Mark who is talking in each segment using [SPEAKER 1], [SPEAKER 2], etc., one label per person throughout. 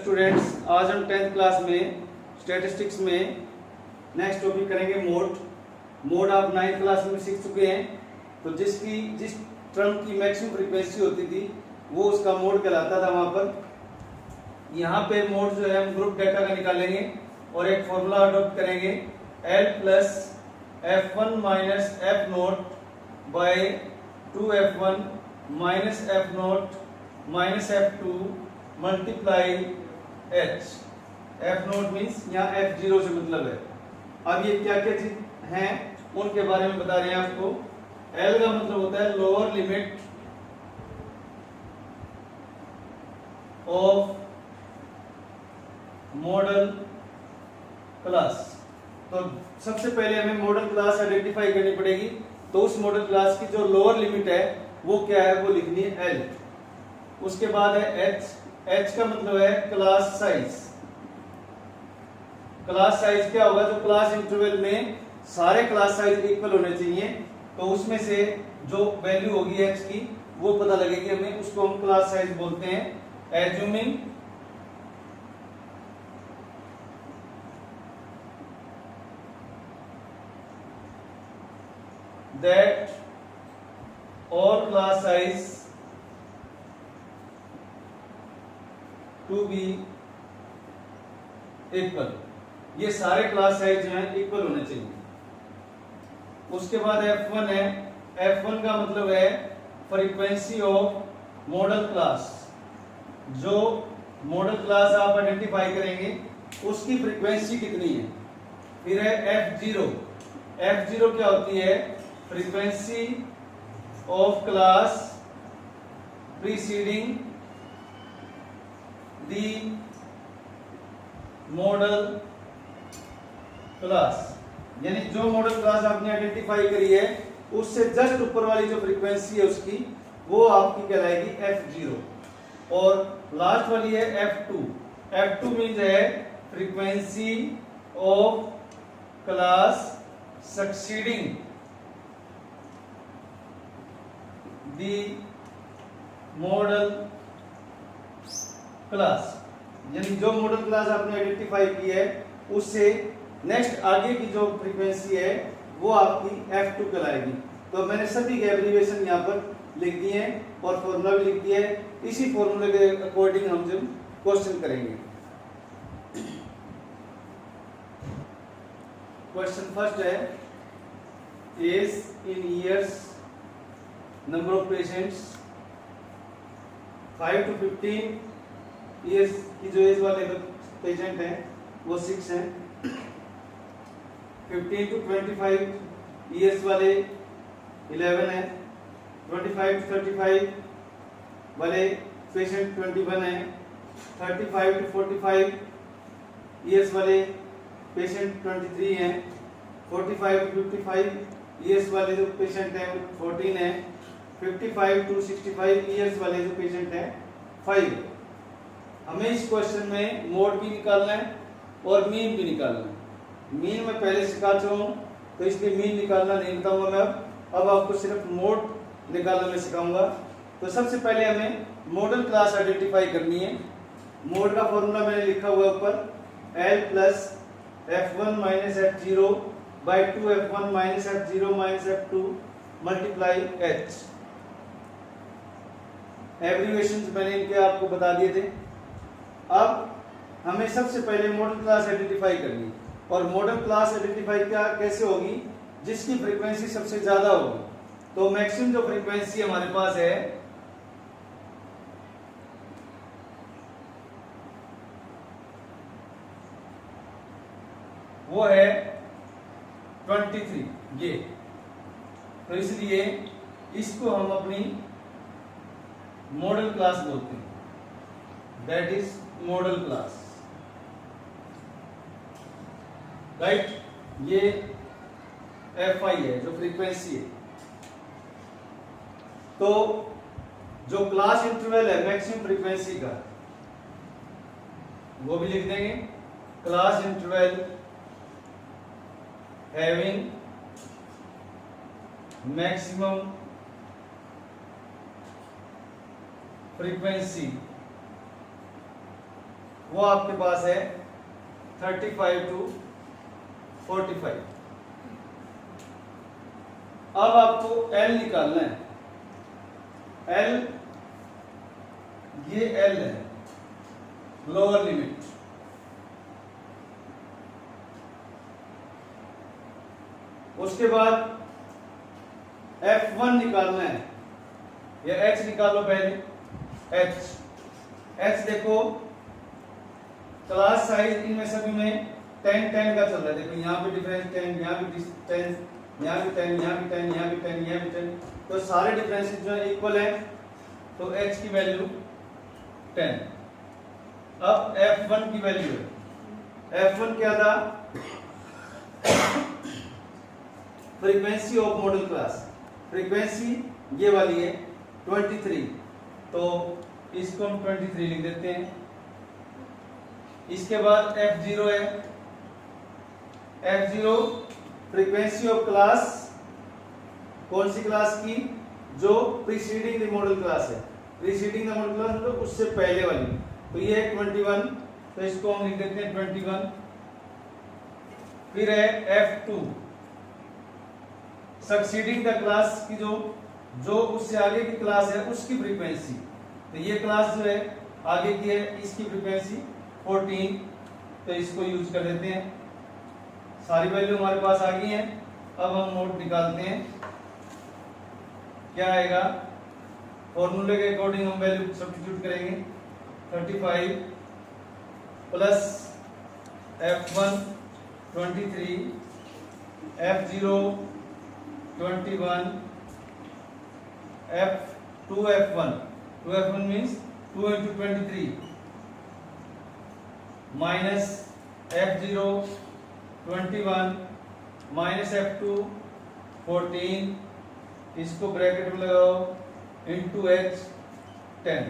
[SPEAKER 1] Students, आज हम 10th class में स्टैटिस्टिक्स में नेक्स्ट टॉपिक करेंगे मोड आप 9th क्लास में सीख चुके हैं। तो जिस टर्म की मैक्सिमम फ्रीक्वेंसी होती थी वो उसका मोड कहलाता था। वहां पर यहाँ पे मोड जो है हम ग्रुप डेटा का निकालेंगे और एक फॉर्मूला अडॉप्ट करेंगे L plus F1 minus F naught by 2F1 minus F naught minus F2 multiply H। F naught means यहाँ F0 से मतलब है। अब ये क्या क्या चीज हैं उनके बारे में बता रहे हैं आपको। L का मतलब होता है lower limit of model class. तो सबसे पहले हमें मॉडल क्लास आइडेंटिफाई करनी पड़ेगी। तो उस मॉडल क्लास की जो लोअर लिमिट है वो क्या है, वो लिखनी है L। उसके बाद है H का मतलब है क्लास साइज। क्लास साइज क्या होगा, जो क्लास इंटरवल में सारे क्लास साइज इक्वल होने चाहिए। तो उसमें से जो वैल्यू होगी H की वो पता लगेगी हमें, उसको हम क्लास साइज बोलते हैं। Assuming that all class size to be equal। ये सारे क्लास साइज जो हैं इक्वल होने चाहिए। उसके बाद F1 है। F1 का मतलब है फ्रीक्वेंसी ऑफ मॉडल क्लास। जो मॉडल क्लास आप आइडेंटिफाई करेंगे उसकी फ्रीक्वेंसी कितनी है। फिर है F0। F0 क्या होती है, frequency of class preceding the model class. यानी जो मॉडल क्लास आपने आइडेंटिफाई करी है उससे जस्ट ऊपर वाली जो फ्रीक्वेंसी है उसकी वो आपकी कहलाएगी F0। और लास्ट वाली है F2। F2 मीन्स है frequency of class succeeding the model class. यानी जो मॉडल क्लास आपने आइडेंटिफाई की है उससे नेक्स्ट आगे की जो फ्रीक्वेंसी है वो आपकी F2 कहलाएगी। तो मैंने सभी के एब्रिविएशन यहाँ पर लिख दिए हैं और फॉर्मूला भी लिख दिया है। इसी फॉर्मूले के अकॉर्डिंग हम जो क्वेश्चन करेंगे। क्वेश्चन फर्स्ट है, age in years number of patients 5 to 15 years की जो एज वाले पेशेंट हैं वो 6 हैं। 15 to 25 ईयर्स वाले 11 हैं। 25 to 35 वाले पेशेंट 21 हैं। 35 to 45 ईयर्स वाले पेशेंट 23 हैं। 45 to 55 ईयर्स वाले जो पेशेंट हैं 14 हैं। 55 to 65 ईयर्स वाले जो पेशेंट हैं 5। हमें इस क्वेश्चन में मोड भी निकालना है और मीन भी निकालना है। मीन मैं पहले सिखा चुका हूं तो इसलिए मीन निकालना नहीं बताऊंगा मैं। अब आपको सिर्फ मोड निकालना मैं सिखाऊंगा। तो सबसे पहले हमें मॉडल क्लास आइडेंटिफाई करनी है। मोड का फॉर्मूला मैंने लिखा हुआ ऊपर, L plus F1 minus F0 by 2F1 minus F0 minus F2 multiply H। Abbreviations मैंने इनके आपको बता दिए थे। अब हमें सबसे पहले मॉडल क्लास आइडेंटिफाई करनी है। और मॉडल क्लास आइडेंटिफाई क्या कैसे होगी, जिसकी फ्रीक्वेंसी सबसे ज्यादा होगी। तो मैक्सिमम जो फ्रीक्वेंसी हमारे पास है वो है 23 ये। तो इसलिए इसको हम अपनी मॉडल क्लास बोलते हैं, that is model class, right. ये Fi है जो फ्रीक्वेंसी है। तो जो क्लास इंटरवल है मैक्सिमम फ्रीक्वेंसी का वो भी लिख देंगे। Class interval having maximum frequency वो आपके पास है 35 to 45। अब आपको L निकालना है। L, ये L है, लोअर लिमिट। उसके बाद F1 निकालना है, या H निकालो पहले। H देखो, क्लास साइज इनमें सभी में 10 10 का चल रहा है। देखो यहाँ पे डिफरेंस 10, यहाँ भी 10, यहाँ भी 10, यहाँ भी 10, यहाँ भी 10, यहाँ भी 10, तो सारे डिफरेंसेस जो है इक्वल है, तो H की वैल्यू 10। अब F1 की वैल्यू है, F1 क्या था? Frequency of model class. Frequency ये वाली है 23, तो इसको हम 23 लिख देते हैं। इसके बाद F0 है, F0 फ्रीक्वेंसी ऑफ क्लास, कौन सी क्लास की? जो प्रीसीडिंग द मॉडल क्लास है। प्रीसीडिंग द मॉडल क्लास मतलब उससे पहले वाली, तो ये है 21, तो इसको हम लिख देते हैं 21। फिर है F2 सक्सीडिंग द क्लास की, जो उससे आगे की क्लास है उसकी फ्रीक्वेंसी, तो ये क्लास जो है आगे की है, इसकी फ्रीक्वेंसी 14, तो इसको यूज कर देते हैं। सारी वैल्यू हमारे पास आ गई है। अब हम नोट निकालते हैं, क्या आएगा? फॉर्मूले के अकॉर्डिंग हम वैल्यू सब्स्टिट्यूट करेंगे। 35 plus F1 23, F0 21, F2 F1 means 2 into 23 minus F0 21 minus F2 14, इसको ब्रैकेट में लगाओ, into H 10।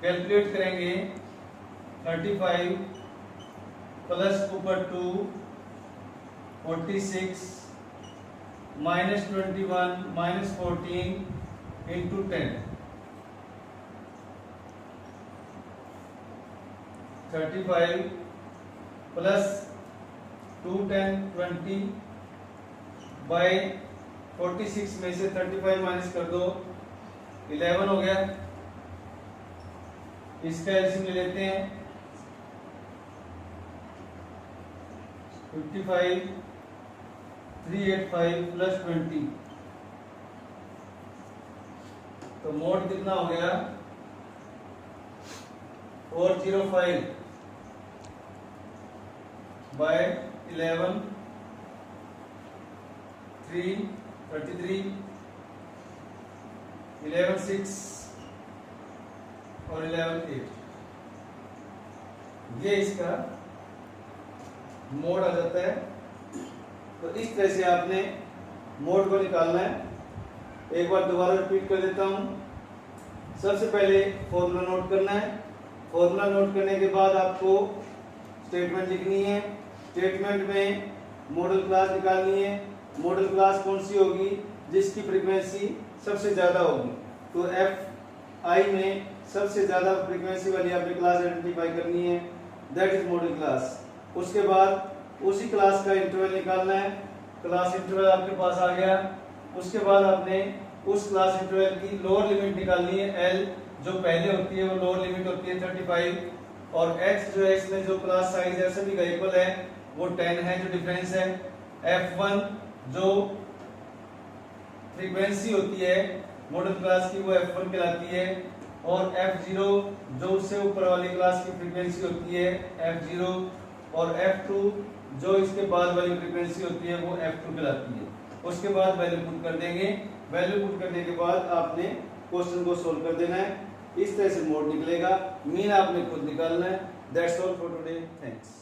[SPEAKER 1] कैलकुलेट करेंगे 35 प्लस ऊपर 2 46 minus 21 minus 14 into 10, 35 plus 2 10 20 by 46 में से 35 माइनस कर दो, 11 हो गया। इसका एलसीएम ले लेते हैं, 55 385 प्लस 20, तो मोड कितना हो गया? 405 बाय 11 3 33 11 6 और 11 8, ये इसका मोड आ जाता है। तो इस तरह से आपने मोड को निकालना है। एक बार दोबारा रिपीट कर देता हूं। सबसे पहले फॉर्मूला नोट करना है। फॉर्मूला नोट करने के बाद आपको स्टेटमेंट लिखनी है। स्टेटमेंट में मॉडल क्लास निकालनी है। मॉडल क्लास कौन सी होगी? जिसकी फ्रीक्वेंसी सबसे ज़्यादा होगी। तो Fi में सबसे ज़्यादा फ्रीक्वेंसी वाली आपने क्लास आइडेंटिफाई करनी है, दैट इज मॉडल क्लास। उसके बाद उसी क्लास का इंटरवल निकालना है। क्लास इंटरवल आपके पास आ गया। उसके बाद आपने उस क्लास इंटरवल की लोअर लिमिट निकालनी है। L जो पहले होती है वो लोअर लिमिट होती है 35, और H जो है इसमें जो क्लास साइज है सभी का इक्वल है वो 10 है, जो डिफरेंस है। F1 जो फ्रीक्वेंसी होती है मॉडल क्लास की वो F1 कहलाती है, और F0 जो उससे ऊपर वाली क्लास की फ्रीक्वेंसी होती है F0, और F2 जो इसके बाद वाली फ्रीक्वेंसी होती है वो F2 कहलाती है। उसके बाद वैल्यू पुट कर देंगे। वैल्यू पुट करने के बाद आपने क्वेश्चन को सोल्व कर देना है। इस तरह से मोड निकलेगा। मीन आपने खुद निकालना है। That's all for today, thanks.